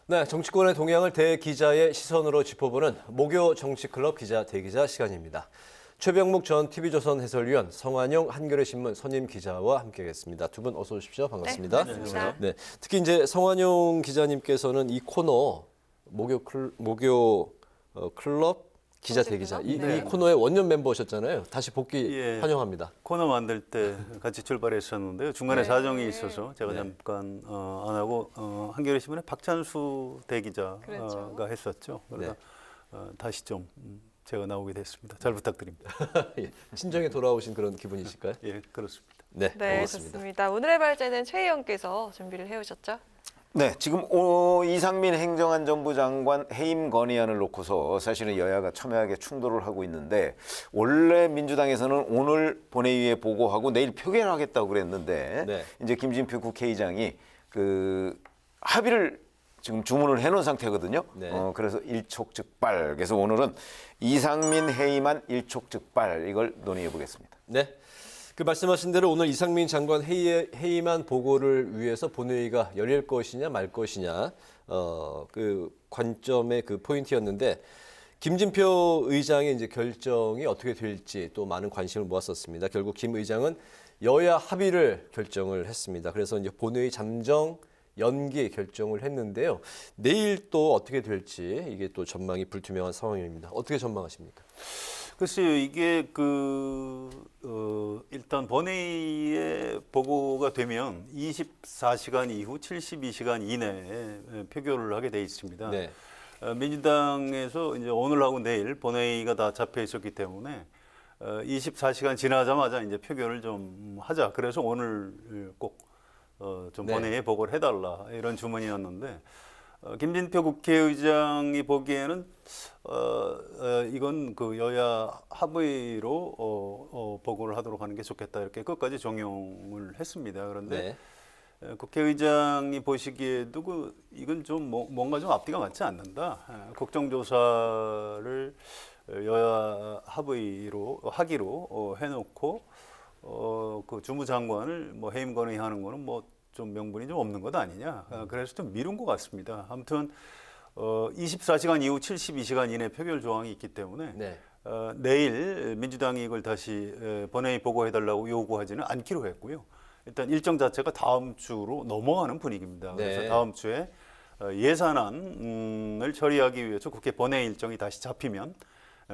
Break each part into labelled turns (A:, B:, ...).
A: 네, 정치권의 동향을 대기자의 시선으로 짚어보는 목요 정치클럽 기자 대기자 시간입니다. 최병묵 전 TV조선 해설위원, 성완용 한겨레 신문 선임 기자와 함께하겠습니다. 두 분 어서 오십시오. 반갑습니다.
B: 네, 반갑습니다.
A: 네, 특히 이제 성완용 기자님께서는 이 코너 목요 클럽 기자 대기자 이 코너의 원년 멤버셨잖아요. 다시 복귀 환영합니다.
B: 코너 만들 때 같이 출발했었는데요. 중간에 사정이 있어서 제가 잠깐 안 하고 한겨레 신문의 박찬수 대기자가 했었죠. 그러다 다시 좀 제가 나오게 됐습니다. 잘 부탁드립니다.
A: 예, 친정에 돌아오신 그런 기분이실까요?
B: 예, 그렇습니다.
A: 네,
C: 네,
A: 반갑습니다.
C: 좋습니다. 오늘의 발제는 최희영께서 준비를 해오셨죠?
D: 네, 지금 이상민 행정안전부 장관 해임 건의안을 놓고서 사실은 여야가 첨예하게 충돌을 하고 있는데 원래 민주당에서는 오늘 본회의에 보고하고 내일 표결하겠다고 그랬는데 이제 김진표 국회의장이 그 합의를 지금 주문을 해놓은 상태거든요. 그래서 일촉즉발. 그래서 오늘은 이상민 해임안 일촉즉발 이걸 논의해 보겠습니다.
A: 네. 그 말씀하신 대로 오늘 이상민 장관 해임안 보고를 위해서 본회의가 열릴 것이냐 말 것이냐 그 관점의 그 포인트였는데 김진표 의장의 이제 결정이 어떻게 될지 또 많은 관심을 모았었습니다. 결국 김 의장은 여야 합의를 결정을 했습니다. 그래서 이제 본회의 잠정 연기 결정을 했는데요. 내일 또 어떻게 될지 이게 또 전망이 불투명한 상황입니다. 어떻게 전망하십니까?
B: 글쎄요, 이게 일단 본회의에 보고가 되면 24시간 이후 72시간 이내에 표결을 하게 돼 있습니다.
A: 네.
B: 민주당에서 이제 오늘하고 내일 본회의가 다 잡혀 있었기 때문에 24시간 지나자마자 이제 표결을 좀 하자. 그래서 오늘 꼭 좀 본회의에 보고를 해달라 이런 주문이었는데. 김진표 국회의장이 보기에는 이건 그 여야 합의로 보고를 하도록 하는 게 좋겠다 이렇게 끝까지 종용을 했습니다. 그런데 국회의장이 보시기에도 이건 좀 뭔가 좀 앞뒤가 맞지 않는다. 국정조사를 여야 합의로 하기로 해놓고 그 주무장관을 뭐 해임 건의하는 거는 뭐 좀 명분이 좀 없는 것 아니냐. 그래서 좀 미룬 것 같습니다. 아무튼 24시간 이후 72시간 이내 표결 조항이 있기 때문에 내일 민주당이 이걸 다시 본회의 보고해달라고 요구하지는 않기로 했고요. 일단 일정 자체가 다음 주로 넘어가는 분위기입니다. 그래서 다음 주에 예산안을 처리하기 위해서 국회 본회의 일정이 다시 잡히면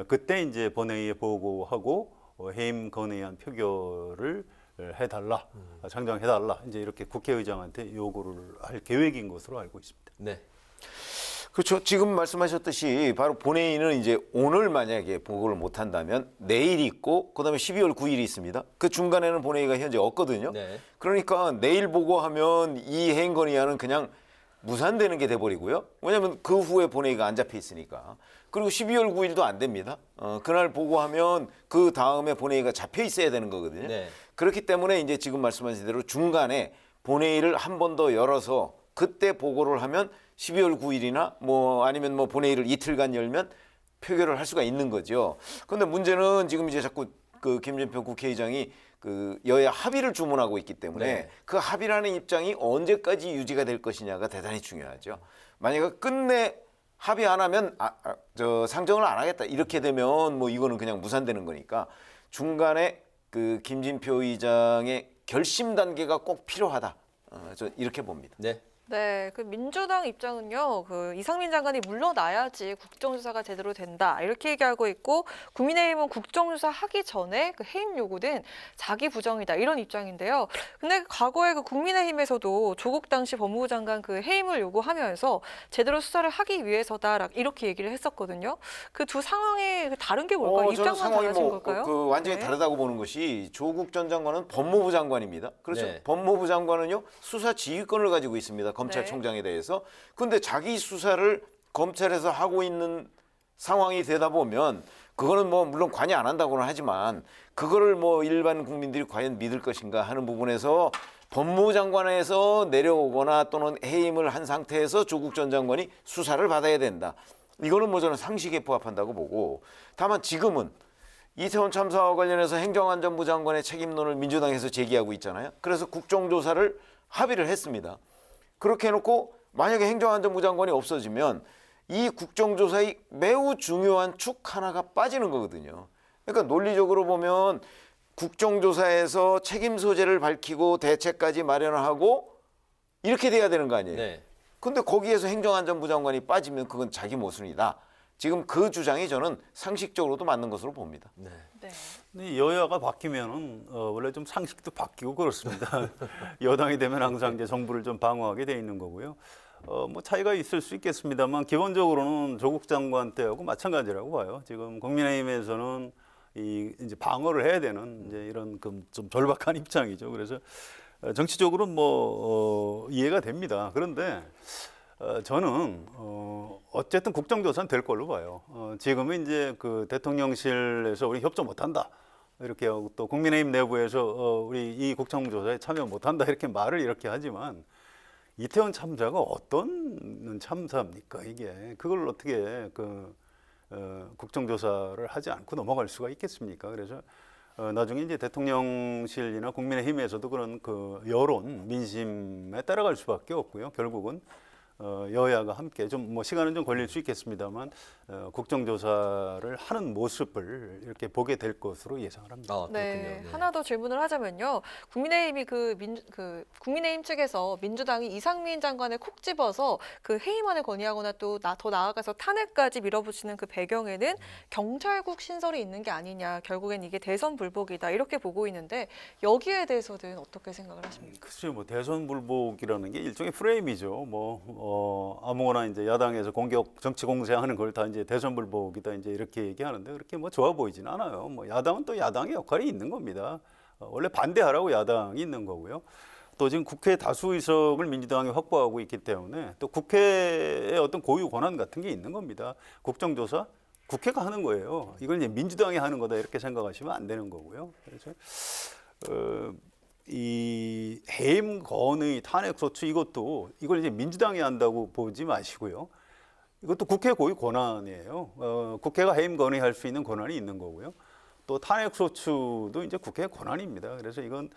B: 그때 이제 본회의에 보고하고 해임 건의안 표결을 해달라, 장정해달라 이제 이렇게 국회의장한테 요구를 할 계획인 것으로 알고 있습니다.
A: 네.
D: 그렇죠. 지금 말씀하셨듯이 바로 본회의는 이제 오늘 만약에 보고를 못 한다면 내일 있고 그다음에 12월 9일이 있습니다. 그 중간에는 본회의가 현재 없거든요. 그러니까 내일 보고하면 이 해임 건의안은 그냥 무산되는 게 돼버리고요. 왜냐하면 그 후에 본회의가 안 잡혀 있으니까. 그리고 12월 9일도 안 됩니다. 그날 보고하면 그 다음에 본회의가 잡혀 있어야 되는 거거든요. 그렇기 때문에 이제 지금 말씀하신 대로 중간에 본회의를 한 번 더 열어서 그때 보고를 하면 12월 9일이나 뭐 아니면 뭐 본회의를 이틀간 열면 표결을 할 수가 있는 거죠. 그런데 문제는 지금 이제 자꾸 그 김진표 국회의장이 그 여야 합의를 주문하고 있기 때문에 그 합의라는 입장이 언제까지 유지가 될 것이냐가 대단히 중요하죠. 만약에 끝내 합의 안 하면 상정을 안 하겠다 이렇게 되면 뭐 이거는 그냥 무산되는 거니까 중간에 그 김진표 의장의 결심 단계가 꼭 필요하다. 저 이렇게 봅니다.
C: 네, 그 민주당 입장은요, 그 이상민 장관이 물러나야지 국정조사가 제대로 된다 이렇게 얘기하고 있고, 국민의힘은 국정조사 하기 전에 그 해임 요구는 자기 부정이다 이런 입장인데요. 근데 과거에 그 국민의힘에서도 조국 당시 법무부 장관 그 해임을 요구하면서 제대로 수사를 하기 위해서다 이렇게 얘기를 했었거든요. 그 두 상황이 다른 게 뭘까요?
D: 저는
C: 입장만
D: 상황이
C: 달라진 걸까요?
D: 그 완전히 다르다고 보는 것이 조국 전 장관은 법무부 장관입니다. 그렇죠. 법무부 장관은요 수사 지휘권을 가지고 있습니다. 검찰총장에 대해서. 그런데 자기 수사를 검찰에서 하고 있는 상황이 되다 보면 그거는 뭐 물론 관여 안 한다고는 하지만 그거를 뭐 일반 국민들이 과연 믿을 것인가 하는 부분에서 법무부 장관에서 내려오거나 또는 해임을 한 상태에서 조국 전 장관이 수사를 받아야 된다. 이거는 뭐 저는 상식에 부합한다고 보고, 다만 지금은 이태원 참사와 관련해서 행정안전부 장관의 책임론을 민주당에서 제기하고 있잖아요. 그래서 국정조사를 합의를 했습니다. 그렇게 해놓고 만약에 행정안전부 장관이 없어지면 이 국정조사의 매우 중요한 축 하나가 빠지는 거거든요. 그러니까 논리적으로 보면 국정조사에서 책임 소재를 밝히고 대책까지 마련하고 이렇게 돼야 되는 거 아니에요.
A: 네.
D: 근데 거기에서 행정안전부 장관이 빠지면 그건 자기 모순이다. 지금 그 주장이 저는 상식적으로도 맞는 것으로 봅니다.
A: 네.
C: 네.
B: 근데 여야가 바뀌면은 원래 좀 상식도 바뀌고 그렇습니다. 여당이 되면 항상 이제 정부를 좀 방어하게 돼 있는 거고요. 뭐 차이가 있을 수 있겠습니다만 기본적으로는 조국 장관 때하고 마찬가지라고 봐요. 지금 국민의힘에서는 이제 방어를 해야 되는 이제 이런 좀 절박한 입장이죠. 그래서 정치적으로 뭐 이해가 됩니다. 그런데 저는 어쨌든 국정조사는 될 걸로 봐요. 지금은 이제 그 대통령실에서 우리 협조 못한다 이렇게 하고 또 국민의힘 내부에서 우리 이 국정조사에 참여 못한다 이렇게 말을 이렇게 하지만 이태원 참사가 어떤 참사입니까 이게 그걸 어떻게 국정조사를 하지 않고 넘어갈 수가 있겠습니까? 그래서 나중에 이제 대통령실이나 국민의힘에서도 그런 그 여론, 민심에 따라갈 수밖에 없고요. 결국은 여야가 함께 좀 뭐 시간은 좀 걸릴 수 있겠습니다만 국정조사를 하는 모습을 이렇게 보게 될 것으로 예상을 합니다.
A: 아,
C: 네,
A: 그렇군요. 네.
C: 하나 더 질문을 하자면요. 국민의힘이 국민의힘 측에서 민주당이 이상민 장관을 콕 집어서 그 해임안을 건의하거나 또 더 나아가서 탄핵까지 밀어붙이는 그 배경에는 경찰국 신설이 있는 게 아니냐. 결국엔 이게 대선 불복이다. 이렇게 보고 있는데 여기에 대해서는 어떻게 생각을 하십니까?
B: 글쎄요, 뭐 대선 불복이라는 게 일종의 프레임이죠. 아무거나 이제 야당에서 정치 공세하는 걸 다 이제 대선 불복이다 이제 이렇게 얘기하는데 그렇게 뭐 좋아 보이진 않아요. 뭐 야당은 또 야당의 역할이 있는 겁니다. 원래 반대하라고 야당이 있는 거고요. 또 지금 국회 다수 의석을 민주당이 확보하고 있기 때문에 또 국회의 어떤 고유 권한 같은 게 있는 겁니다. 국정조사 국회가 하는 거예요. 이걸 이제 민주당이 하는 거다 이렇게 생각하시면 안 되는 거고요. 그래서 이 해임 건의 탄핵 소추 이걸 이제 민주당이 한다고 보지 마시고요. 이것도 국회 고유 권한이에요. 국회가 해임 건의할 수 있는 권한이 있는 거고요. 또 탄핵 소추도 이제 국회 권한입니다. 그래서 이건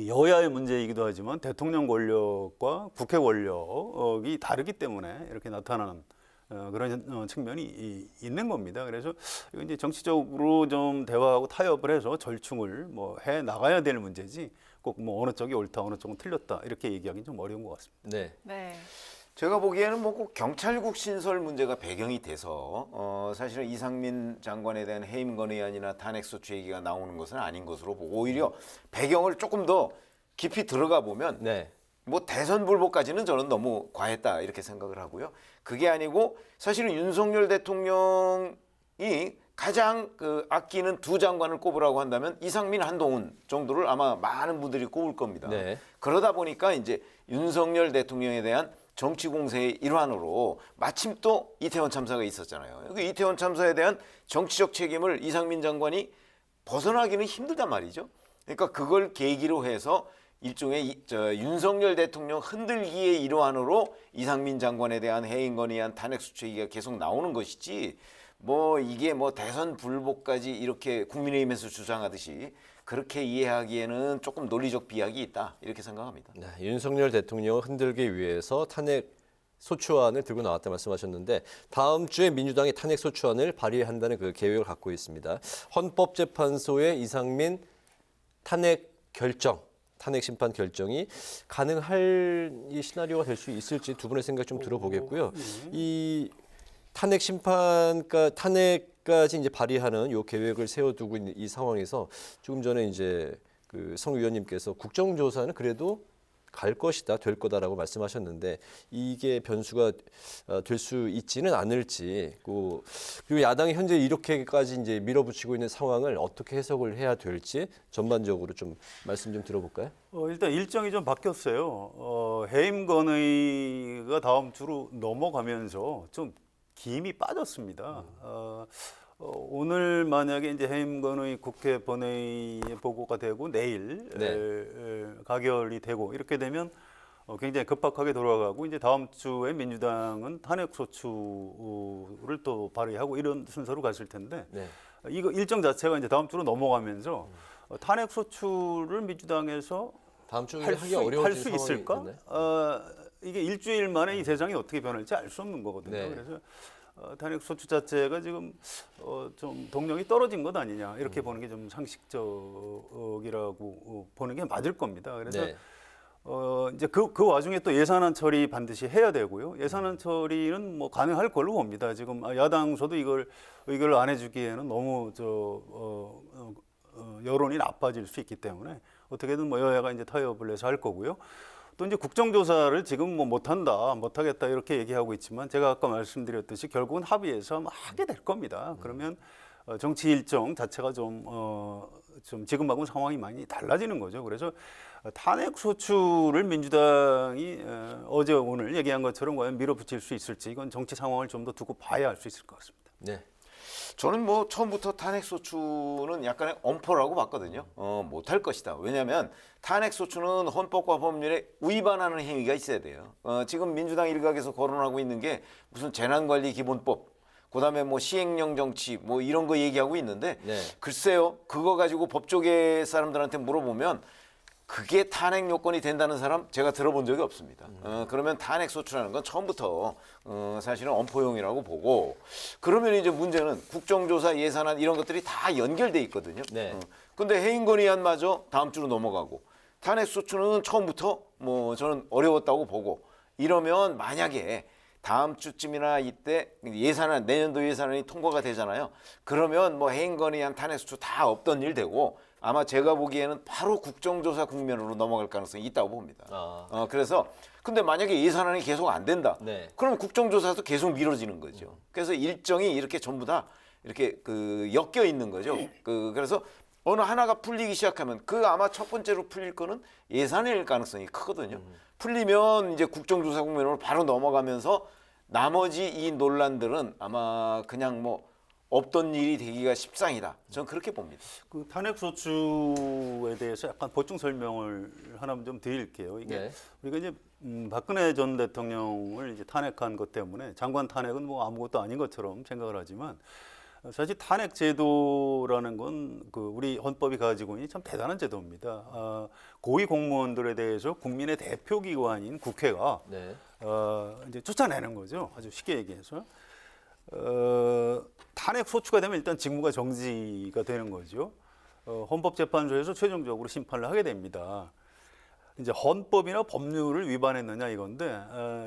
B: 여야의 문제이기도 하지만 대통령 권력과 국회 권력이 다르기 때문에 이렇게 나타나는 그런 측면이 있는 겁니다. 그래서 이건 이제 정치적으로 좀 대화하고 타협을 해서 절충을 뭐 해 나가야 될 문제지 꼭 뭐 어느 쪽이 옳다 어느 쪽은 틀렸다 이렇게 얘기하기는 좀 어려운 것 같습니다.
A: 네.
C: 네.
D: 제가 보기에는 뭐 꼭 경찰국 신설 문제가 배경이 돼서 사실은 이상민 장관에 대한 해임 건의안이나 탄핵소추 얘기가 나오는 것은 아닌 것으로 보고 오히려 배경을 조금 더 깊이 들어가 보면
A: 네.
D: 뭐 대선 불복까지는 저는 너무 과했다 이렇게 생각을 하고요. 그게 아니고 사실은 윤석열 대통령이 가장 아끼는 두 장관을 꼽으라고 한다면 이상민, 한동훈 정도를 아마 많은 분들이 꼽을 겁니다.
A: 네.
D: 그러다 보니까 이제 윤석열 대통령에 대한 정치 공세의 일환으로 마침 또 이태원 참사가 있었잖아요. 그 이태원 참사에 대한 정치적 책임을 이상민 장관이 벗어나기는 힘들단 말이죠. 그러니까 그걸 계기로 해서 일종의 윤석열 대통령 흔들기의 일환으로 이상민 장관에 대한 해임 건의안 탄핵 수출 얘기가 계속 나오는 것이지 뭐 이게 뭐 대선 불복까지 이렇게 국민의힘에서 주장하듯이 그렇게 이해하기에는 조금 논리적 비약이 있다 이렇게 생각합니다.
A: 네, 윤석열 대통령을 흔들기 위해서 탄핵 소추안을 들고 나왔다 말씀하셨는데 다음 주에 민주당이 탄핵 소추안을 발의한다는 그 계획을 갖고 있습니다. 헌법재판소의 이상민 탄핵 심판 결정이 가능할 이 시나리오가 될 수 있을지 두 분의 생각 좀 들어보겠고요. 이 탄핵까지 이제 발의하는 요 계획을 세워두고 있는 이 상황에서 조금 전에 이제 성 의원님께서 국정조사는 그래도 갈 것이다, 될 거다라고 말씀하셨는데 이게 변수가 될 수 있지는 않을지 그리고 야당이 현재 이렇게까지 이제 밀어붙이고 있는 상황을 어떻게 해석을 해야 될지 전반적으로 좀 말씀 좀 들어볼까요?
B: 일단 일정이 좀 바뀌었어요. 해임 건의가 다음 주로 넘어가면서 좀 김이 빠졌습니다. 오늘 만약에 이제 해임 건의 국회 본회의에 보고가 되고 내일 가결이 되고 이렇게 되면 굉장히 급박하게 돌아가고 이제 다음 주에 민주당은 탄핵 소추를 또 발의하고 이런 순서로 갔을 텐데 이거 일정 자체가 이제 다음 주로 넘어가면서 탄핵 소추를 민주당에서
A: 다음 주에
B: 할
A: 하기 어려워진
B: 수 있을까? 이게 일주일 만에 이 세상이 어떻게 변할지 알 수 없는 거거든요.
A: 네.
B: 그래서 탄핵 소추 자체가 지금 좀 동력이 떨어진 것 아니냐 이렇게 보는 게 좀 상식적이라고 보는 게 맞을 겁니다. 그래서
A: 네.
B: 이제 그 와중에 또 예산안 처리 반드시 해야 되고요. 예산안 처리는 뭐 가능할 걸로 봅니다. 지금 야당서도 이걸 의결을 안 해주기에는 너무 여론이 나빠질 수 있기 때문에 어떻게든 뭐 여야가 이제 타협을 해서 할 거고요. 또 이제 국정조사를 지금 뭐 못하겠다 이렇게 얘기하고 있지만 제가 아까 말씀드렸듯이 결국은 합의해서 뭐 하게 될 겁니다. 그러면 정치 일정 자체가 좀 지금하고는 상황이 많이 달라지는 거죠. 그래서 탄핵 소추를 민주당이 어제 오늘 얘기한 것처럼 과연 밀어붙일 수 있을지 이건 정치 상황을 좀 더 두고 봐야 알 수 있을 것 같습니다.
A: 네.
D: 저는 뭐 처음부터 탄핵소추는 약간의 엄포라고 봤거든요. 못할 것이다. 왜냐하면 탄핵소추는 헌법과 법률에 위반하는 행위가 있어야 돼요. 지금 민주당 일각에서 거론하고 있는 게 무슨 재난관리기본법, 그다음에 뭐 시행령 정치 뭐 이런 거 얘기하고 있는데
A: 네.
D: 글쎄요. 그거 가지고 법조계 사람들한테 물어보면 그게 탄핵 요건이 된다는 사람 제가 들어본 적이 없습니다. 그러면 탄핵 소추라는 건 처음부터 사실은 엄포용이라고 보고 그러면 이제 문제는 국정조사 예산안 이런 것들이 다 연결돼 있거든요.
A: 네.
D: 근데 해임건의안마저 다음 주로 넘어가고 탄핵 소추는 처음부터 뭐 저는 어려웠다고 보고 이러면 만약에 다음 주쯤이나 이때 예산안 내년도 예산안이 통과가 되잖아요. 그러면 뭐 해임건의안 탄핵 소추 다 없던 일 되고 아마 제가 보기에는 바로 국정조사 국면으로 넘어갈 가능성이 있다고 봅니다. 그래서 근데 만약에 예산안이 계속 안 된다.
A: 네.
D: 그럼 국정조사도 계속 미뤄지는 거죠. 그래서 일정이 이렇게 전부 다 이렇게 엮여 있는 거죠. 그래서 어느 하나가 풀리기 시작하면 아마 첫 번째로 풀릴 거는 예산일 가능성이 크거든요. 풀리면 이제 국정조사 국면으로 바로 넘어가면서 나머지 이 논란들은 아마 그냥 뭐 없던 일이 되기가 십상이다. 저는 그렇게 봅니다.
B: 그 탄핵 소추에 대해서 약간 보충 설명을 하나 좀 드릴게요. 이게
A: 네.
B: 우리가 이제 박근혜 전 대통령을 이제 탄핵한 것 때문에 장관 탄핵은 뭐 아무것도 아닌 것처럼 생각을 하지만 사실 탄핵 제도라는 건 우리 헌법이 가지고 있는 참 대단한 제도입니다. 고위 공무원들에 대해서 국민의 대표 기관인 국회가
A: 네.
B: 이제 쫓아내는 거죠. 아주 쉽게 얘기해서. 탄핵 소추가 되면 일단 직무가 정지가 되는 거죠. 헌법재판소에서 최종적으로 심판을 하게 됩니다. 이제 헌법이나 법률을 위반했느냐 이건데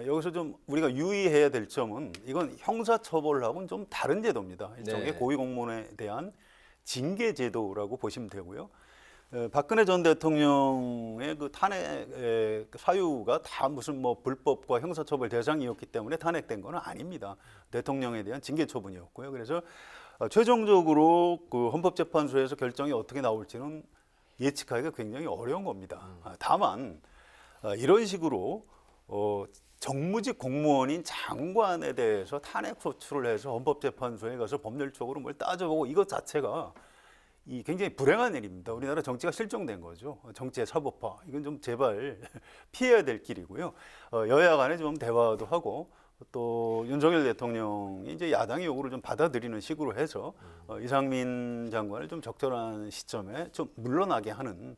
B: 여기서 좀 우리가 유의해야 될 점은 이건 형사처벌하고는 좀 다른 제도입니다. 일종의
A: 네.
B: 고위공무원에 대한 징계제도라고 보시면 되고요. 박근혜 전 대통령의 그 탄핵 사유가 다 무슨 뭐 불법과 형사처벌 대상이었기 때문에 탄핵된 건 아닙니다. 대통령에 대한 징계 처분이었고요. 그래서 최종적으로 그 헌법재판소에서 결정이 어떻게 나올지는 예측하기가 굉장히 어려운 겁니다. 다만 이런 식으로 정무직 공무원인 장관에 대해서 탄핵 소추를 해서 헌법재판소에 가서 법률적으로 뭘 따져보고 이것 자체가 굉장히 불행한 일입니다. 우리나라 정치가 실종된 거죠. 정치의 사법화. 이건 좀 제발 피해야 될 길이고요. 여야 간에 좀 대화도 하고 또 윤석열 대통령이 이제 야당의 요구를 좀 받아들이는 식으로 해서 이상민 장관을 좀 적절한 시점에 좀 물러나게 하는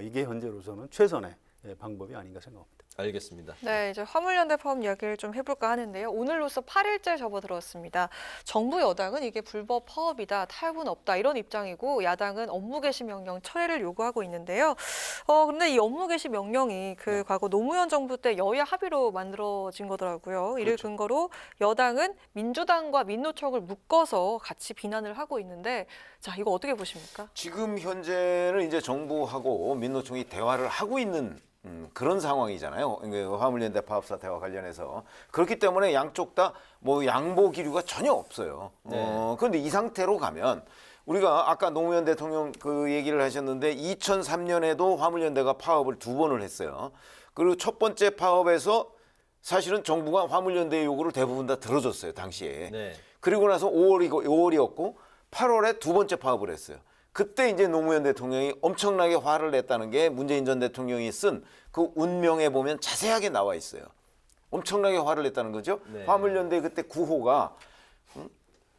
B: 이게 현재로서는 최선의 방법이 아닌가 생각합니다.
A: 알겠습니다.
C: 네, 이제 화물연대 파업 이야기를 좀 해볼까 하는데요. 오늘로써 8일째 접어들었습니다. 정부 여당은 이게 불법 파업이다, 탈분 없다 이런 입장이고 야당은 업무 개시 명령 철회를 요구하고 있는데요. 근데 이 업무 개시 명령이 과거 노무현 정부 때 여야 합의로 만들어진 거더라고요. 이를
D: 그렇죠.
C: 근거로 여당은 민주당과 민노총을 묶어서 같이 비난을 하고 있는데 자, 이거 어떻게 보십니까?
D: 지금 현재는 이제 정부하고 민노총이 대화를 하고 있는 그런 상황이잖아요. 화물연대 파업사 대화 관련해서 그렇기 때문에 양쪽 다 뭐 양보 기류가 전혀 없어요.
A: 네.
D: 그런데 이 상태로 가면 우리가 아까 노무현 대통령 그 얘기를 하셨는데 2003년에도 화물연대가 파업을 2번을 했어요. 그리고 첫 번째 파업에서 사실은 정부가 화물연대의 요구를 대부분 다 들어줬어요, 당시에.
A: 네.
D: 그리고 나서 5월이었고 8월에 두 번째 파업을 했어요. 그때 이제 노무현 대통령이 엄청나게 화를 냈다는 게 문재인 전 대통령이 쓴 그 운명에 보면 자세하게 나와 있어요. 엄청나게 화를 냈다는 거죠.
A: 네.
D: 화물연대 그때 구호가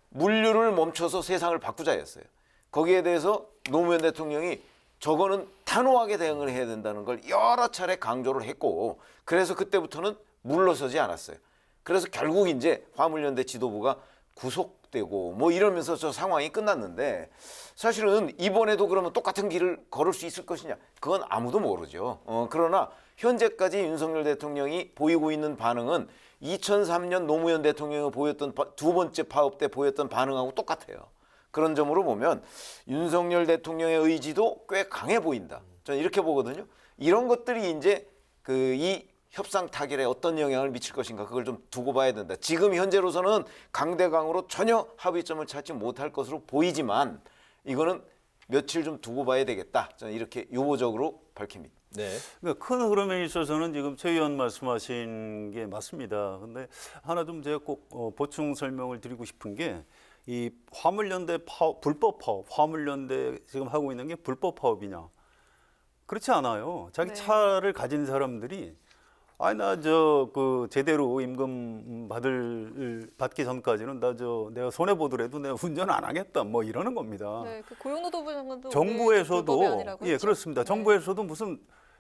D: 물류를 멈춰서 세상을 바꾸자였어요. 거기에 대해서 노무현 대통령이 저거는 단호하게 대응을 해야 된다는 걸 여러 차례 강조를 했고 그래서 그때부터는 물러서지 않았어요. 그래서 결국 이제 화물연대 지도부가 구속되고 뭐 이러면서 저 상황이 끝났는데 사실은 이번에도 그러면 똑같은 길을 걸을 수 있을 것이냐? 그건 아무도 모르죠. 그러나 현재까지 윤석열 대통령이 보이고 있는 반응은 2003년 노무현 대통령이 보였던 두 번째 파업 때 보였던 반응하고 똑같아요. 그런 점으로 보면 윤석열 대통령의 의지도 꽤 강해 보인다. 저는 이렇게 보거든요. 이런 것들이 이제 이 협상 타결에 어떤 영향을 미칠 것인가 그걸 좀 두고 봐야 된다. 지금 현재로서는 강대강으로 전혀 합의점을 찾지 못할 것으로 보이지만 이거는 며칠 좀 두고 봐야 되겠다. 저는 이렇게 유보적으로 밝힙니다.
A: 네.
B: 그러니까 큰 흐름에 있어서는 지금 최 의원 말씀하신 게 맞습니다. 근데 하나 좀 제가 꼭 보충 설명을 드리고 싶은 게 이 화물연대 파업, 불법 파업, 화물연대 지금 하고 있는 게 불법 파업이냐? 그렇지 않아요. 자기
C: 네.
B: 차를 가진 사람들이 아니 나 제대로 임금 받기 전까지는 내가 손해 보더라도 내가 운전 안 하겠다 뭐 이러는 겁니다.
C: 네, 그 고용노동부 장관도
B: 정부에서도
C: 불법이 아니라고
B: 예
C: 했죠.
B: 그렇습니다.
C: 네.
B: 정부에서도 무슨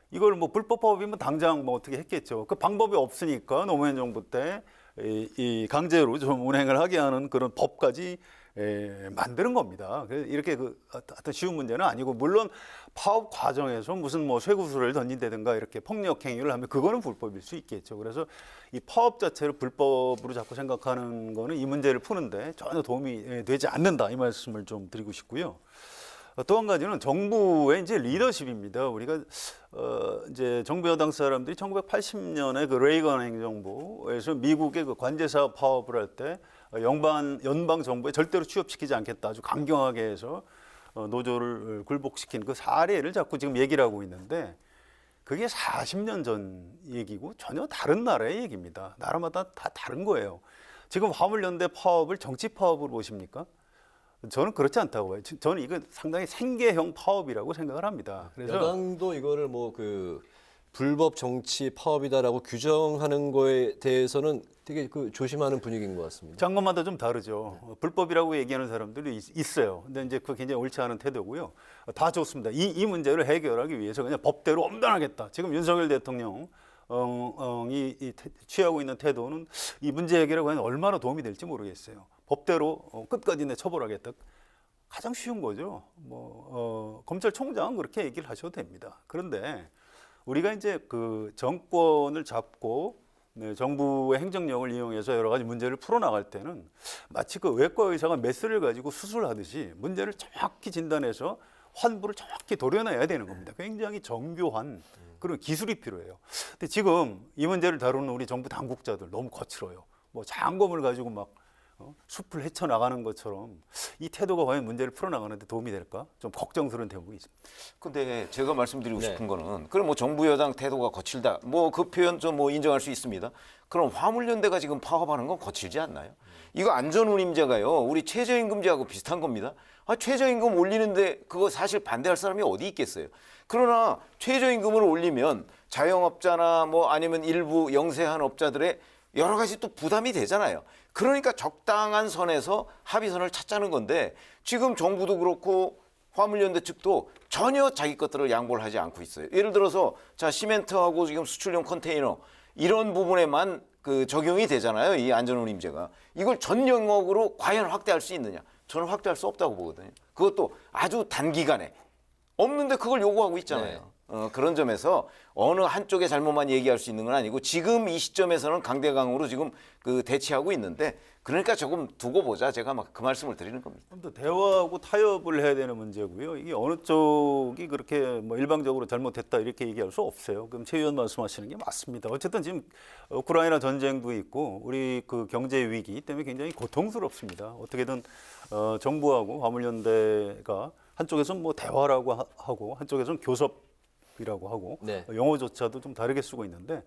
B: 이걸 뭐 불법 파업이면 당장 뭐 어떻게 했겠죠. 그 방법이 없으니까 노무현 정부 때 이 강제로 좀 운행을 하게 하는 그런 법까지 만드는 겁니다. 그래서 이렇게 하여튼 쉬운 문제는 아니고 물론 파업 과정에서 무슨 뭐 쇠구슬을 던진다든가 이렇게 폭력 행위를 하면 그거는 불법일 수 있겠죠. 그래서 이 파업 자체를 불법으로 자꾸 생각하는 거는 이 문제를 푸는데 전혀 도움이 되지 않는다 이 말씀을 좀 드리고 싶고요. 또 한 가지는 정부의 이제 리더십입니다. 우리가 이제 정부 여당 사람들이 1980년에 그 레이건 행정부에서 미국의 그 관제사 파업을 할 때 연방 정부에 절대로 취업시키지 않겠다 아주 강경하게 해서 노조를 굴복시킨 그 사례를 자꾸 지금 얘기를 하고 있는데 그게 40년 전 얘기고 전혀 다른 나라의 얘기입니다. 나라마다 다 다른 거예요. 지금 화물연대 파업을 정치 파업으로 보십니까? 저는 그렇지 않다고 봐요. 저는 이건 상당히 생계형 파업이라고 생각을 합니다. 그래서
A: 여당도 이거를 불법 정치 파업이다라고 규정하는 거에 대해서는 되게 조심하는 분위기인 것 같습니다.
B: 장관마다 좀 다르죠. 불법이라고 얘기하는 사람들이 있어요. 근데 이제 그게 굉장히 옳지 않은 태도고요. 다 좋습니다. 이 문제를 해결하기 위해서 그냥 법대로 엄단하겠다. 지금 윤석열 대통령 이 취하고 있는 태도는 이 문제 해결에 과연 얼마나 도움이 될지 모르겠어요. 법대로 끝까지 내 처벌하겠다. 가장 쉬운 거죠. 검찰총장은 그렇게 얘기를 하셔도 됩니다. 그런데 우리가 이제 그 정권을 잡고 정부의 행정력을 이용해서 여러 가지 문제를 풀어나갈 때는 마치 그 외과 의사가 메스를 가지고 수술하듯이 문제를 정확히 진단해서 환부를 정확히 도려내야 되는 겁니다. 굉장히 정교한 그런 기술이 필요해요. 근데 지금 이 문제를 다루는 우리 정부 당국자들 너무 거칠어요. 장검을 가지고 막 숲을 헤쳐나가는 것처럼 이 태도가 과연 문제를 풀어나가는데 도움이 될까? 좀 걱정스러운 대목이 있습니다.
D: 근데 제가 말씀드리고
A: 네.
D: 싶은 거는 그럼 정부 여당 태도가 거칠다. 그 표현 좀 인정할 수 있습니다. 그럼 화물연대가 지금 파업하는 건 거칠지 않나요? 이거 안전운임제가요. 우리 최저임금제하고 비슷한 겁니다. 최저임금 올리는데 그거 사실 반대할 사람이 어디 있겠어요. 그러나 최저임금을 올리면 자영업자나 아니면 일부 영세한 업자들의 여러 가지 또 부담이 되잖아요. 그러니까 적당한 선에서 합의선을 찾자는 건데 지금 정부도 그렇고 화물연대 측도 전혀 자기 것들을 양보를 하지 않고 있어요. 예를 들어서 시멘트하고 지금 수출용 컨테이너 이런 부분에만 적용이 되잖아요. 이 안전운임제가. 이걸 전 영역으로 과연 확대할 수 있느냐? 저는 확대할 수 없다고 보거든요. 그것도 아주 단기간에. 없는데 그걸 요구하고 있잖아요.
A: 네.
D: 그런 점에서 어느 한쪽의 잘못만 얘기할 수 있는 건 아니고 지금 이 시점에서는 강대강으로 지금 대치하고 있는데 그러니까 조금 두고 보자. 제가 그 말씀을 드리는 겁니다.
B: 좀 더 대화하고 타협을 해야 되는 문제고요. 이게 어느 쪽이 그렇게 일방적으로 잘못했다 이렇게 얘기할 수 없어요. 그럼 최 의원 말씀하시는 게 맞습니다. 어쨌든 지금 우크라이나 전쟁도 있고 우리 경제 위기 때문에 굉장히 고통스럽습니다. 어떻게든 정부하고 화물연대가 한쪽에서는 대화라고 하고 한쪽에서는 교섭이라고 하고
A: 네.
B: 용어조차도 좀 다르게 쓰고 있는데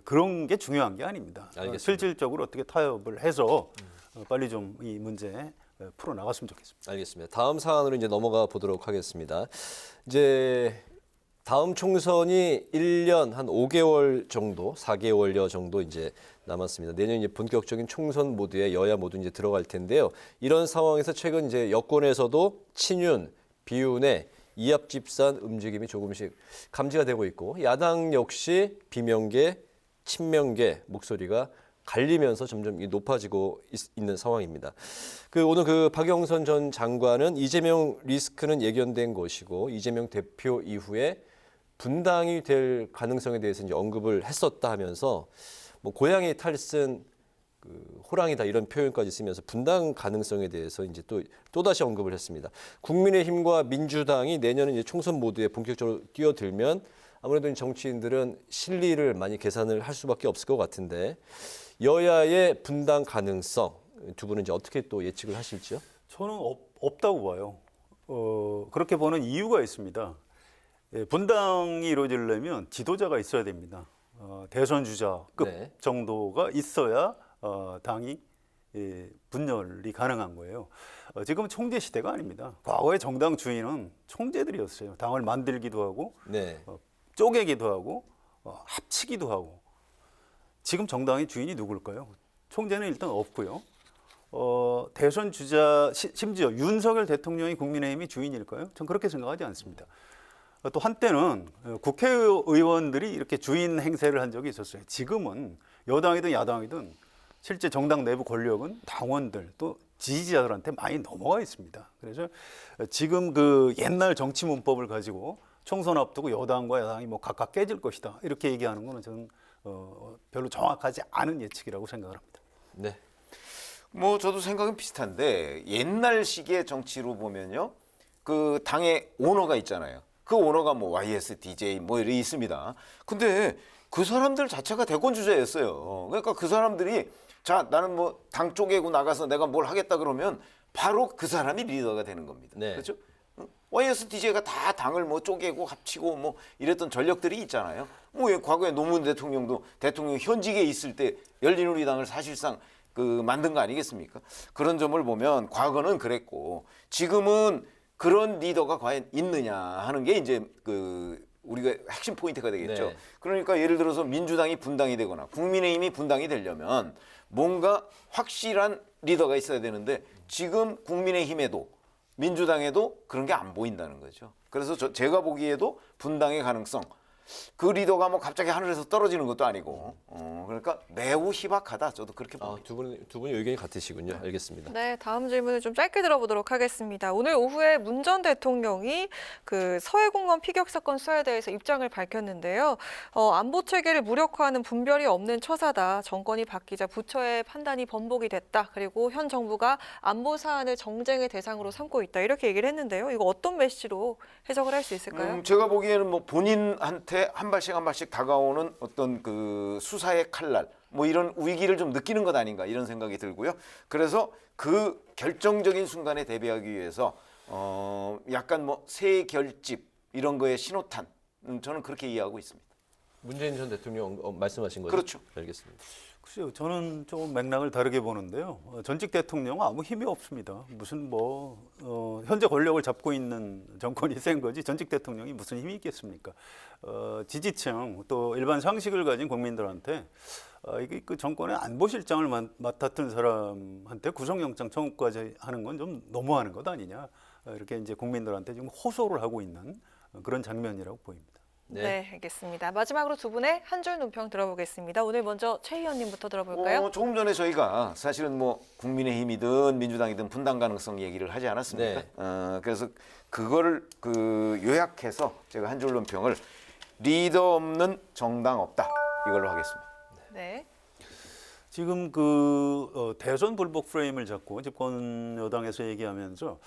B: 그런 게 중요한 게 아닙니다.
A: 알겠습니다.
B: 실질적으로 어떻게 타협을 해서 빨리 좀 이 문제 풀어나갔으면 좋겠습니다.
A: 알겠습니다. 다음 사안으로 이제 넘어가 보도록 하겠습니다. 이제 다음 총선이 1년 한 5개월 정도, 4개월여 정도 이제 남았습니다. 내년 이제 본격적인 총선 모드에 여야 모두 이제 들어갈 텐데요. 이런 상황에서 최근 이제 여권에서도 친윤, 비윤의 이합집산 움직임이 조금씩 감지가 되고 있고 야당 역시 비명계 친명계 목소리가 갈리면서 점점 높아지고 있는 상황입니다. 오늘 박영선 전 장관은 이재명 리스크는 예견된 것이고 이재명 대표 이후에 분당이 될 가능성에 대해서 이제 언급을 했었다 하면서 뭐 고양이 탈쓴 호랑이다 이런 표현까지 쓰면서 분당 가능성에 대해서 이제 또 다시 언급을 했습니다. 국민의힘과 민주당이 내년에 이제 총선 모드에 본격적으로 뛰어들면 아무래도 정치인들은 실리를 많이 계산을 할 수밖에 없을 것 같은데 여야의 분당 가능성 두 분은 이제 어떻게 또 예측을 하실지요?
B: 저는 없다고 봐요. 그렇게 보는 이유가 있습니다. 예, 분당이 이루어지려면 지도자가 있어야 됩니다. 대선 주자급
A: 네.
B: 정도가 있어야 당이 분열이 가능한 거예요. 지금 총재 시대가 아닙니다. 과거의 정당 주인은 총재들이었어요. 당을 만들기도 하고
A: 네.
B: 쪼개기도 하고 합치기도 하고. 지금 정당의 주인이 누굴까요? 총재는 일단 없고요. 대선 주자 심지어 윤석열 대통령이 국민의힘이 주인일까요? 전 그렇게 생각하지 않습니다. 또 한때는 국회의원들이 이렇게 주인 행세를 한 적이 있었어요. 지금은 여당이든 야당이든 실제 정당 내부 권력은 당원들 또 지지자들한테 많이 넘어가 있습니다. 그래서 지금 옛날 정치 문법을 가지고 총선 앞두고 여당과 야당이 뭐 각각 깨질 것이다 이렇게 얘기하는 거는 저는 별로 정확하지 않은 예측이라고 생각을 합니다.
A: 네.
D: 뭐 저도 생각은 비슷한데 옛날식의 정치로 보면요. 그 당의 오너가 있잖아요. 그 오너가 뭐 YSDJ 뭐 이런 있습니다. 근데 그 사람들 자체가 대권 주자였어요. 그러니까 그 사람들이 자 나는 뭐 당 쪼개고 나가서 내가 뭘 하겠다 그러면 바로 그 사람이 리더가 되는 겁니다.
A: 네.
D: 그렇죠? YSDJ가 다 당을 뭐 쪼개고 합치고 뭐 이랬던 전력들이 있잖아요. 뭐 과거에 노무현 대통령도 대통령 현직에 있을 때 열린우리당을 사실상 만든 거 아니겠습니까? 그런 점을 보면 과거는 그랬고 지금은 그런 리더가 과연 있느냐 하는 게 이제 우리가 핵심 포인트가 되겠죠.
A: 네.
D: 그러니까 예를 들어서 민주당이 분당이 되거나 국민의힘이 분당이 되려면 뭔가 확실한 리더가 있어야 되는데 지금 국민의힘에도 민주당에도 그런 게 안 보인다는 거죠. 그래서 제가 보기에도 분당의 가능성, 그 리더가 뭐 갑자기 하늘에서 떨어지는 것도 아니고, 그러니까 매우 희박하다. 저도 그렇게 봅니다.
A: 두 분이 의견이 같으시군요. 알겠습니다.
C: 네, 다음 질문을 좀 짧게 들어보도록 하겠습니다. 오늘 오후에 문 전 대통령이 서해공무원 피격 사건 수사에 대해서 입장을 밝혔는데요. 안보 체계를 무력화하는 분별이 없는 처사다. 정권이 바뀌자 부처의 판단이 번복이 됐다. 그리고 현 정부가 안보 사안을 정쟁의 대상으로 삼고 있다. 이렇게 얘기를 했는데요. 이거 어떤 메시지로 해석을 할 수 있을까요?
D: 제가 보기에는 뭐 본인한테 한 발씩 다가오는 어떤 수사의 칼날 뭐 이런 위기를 좀 느끼는 것 아닌가 이런 생각이 들고요. 그래서 그 결정적인 순간에 대비하기 위해서 약간 뭐 새 결집 이런 거에 신호탄 저는 그렇게 이해하고 있습니다.
A: 문재인 전 대통령 말씀하신 거죠?
D: 그렇죠.
A: 알겠습니다.
B: 글쎄요, 저는 조금 맥락을 다르게 보는데요. 전직 대통령은 아무 힘이 없습니다. 무슨 현재 권력을 잡고 있는 정권이 센 거지 전직 대통령이 무슨 힘이 있겠습니까? 지지층 또 일반 상식을 가진 국민들한테 이게 정권의 안보실장을 맡았던 사람한테 구속영장 청구까지 하는 건 좀 너무하는 것 아니냐 이렇게 이제 국민들한테 지금 호소를 하고 있는 그런 장면이라고 보입니다.
C: 네, 알겠습니다. 마지막으로 두 분의 한 줄 논평 들어보겠습니다. 오늘 먼저 최 의원님부터 들어볼까요?
D: 조금 전에 저희가 사실은 뭐 국민의힘이든 민주당이든 분당 가능성 얘기를 하지 않았습니까?
A: 네.
D: 그래서 그거를 요약해서 제가 한 줄 논평을 리더 없는 정당 없다 이걸로 하겠습니다.
C: 네.
B: 지금 대선 불복 프레임을 잡고 집권 여당에서 얘기하면서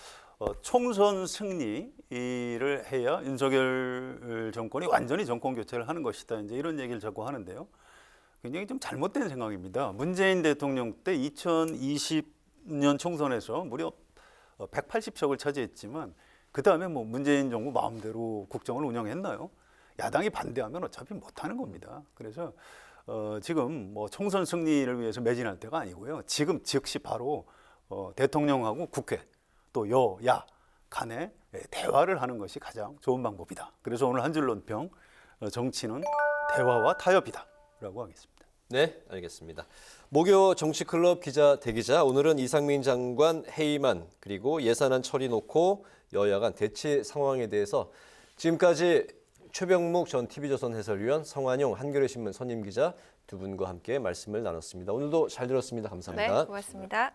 B: 총선 승리를 해야 윤석열 정권이 완전히 정권 교체를 하는 것이다. 이제 이런 얘기를 자꾸 하는데요. 굉장히 좀 잘못된 생각입니다. 문재인 대통령 때 2020년 총선에서 무려 180석을 차지했지만 그 다음에 뭐 문재인 정부 마음대로 국정을 운영했나요? 야당이 반대하면 어차피 못하는 겁니다. 그래서 지금 뭐 총선 승리를 위해서 매진할 때가 아니고요. 지금 즉시 바로 대통령하고 국회 또 여야 간에 대화를 하는 것이 가장 좋은 방법이다. 그래서 오늘 한 줄 논평 정치는 대화와 타협이다라고 하겠습니다.
A: 네, 알겠습니다. 목요 정치클럽 기자 대기자 오늘은 이상민 장관 해임안 그리고 예산안 처리 놓고 여야 간 대치 상황에 대해서 지금까지 최병묵 전 TV조선 해설위원, 성환용 한겨레신문 선임 기자 두 분과 함께 말씀을 나눴습니다. 오늘도 잘 들었습니다. 감사합니다.
C: 네, 고맙습니다.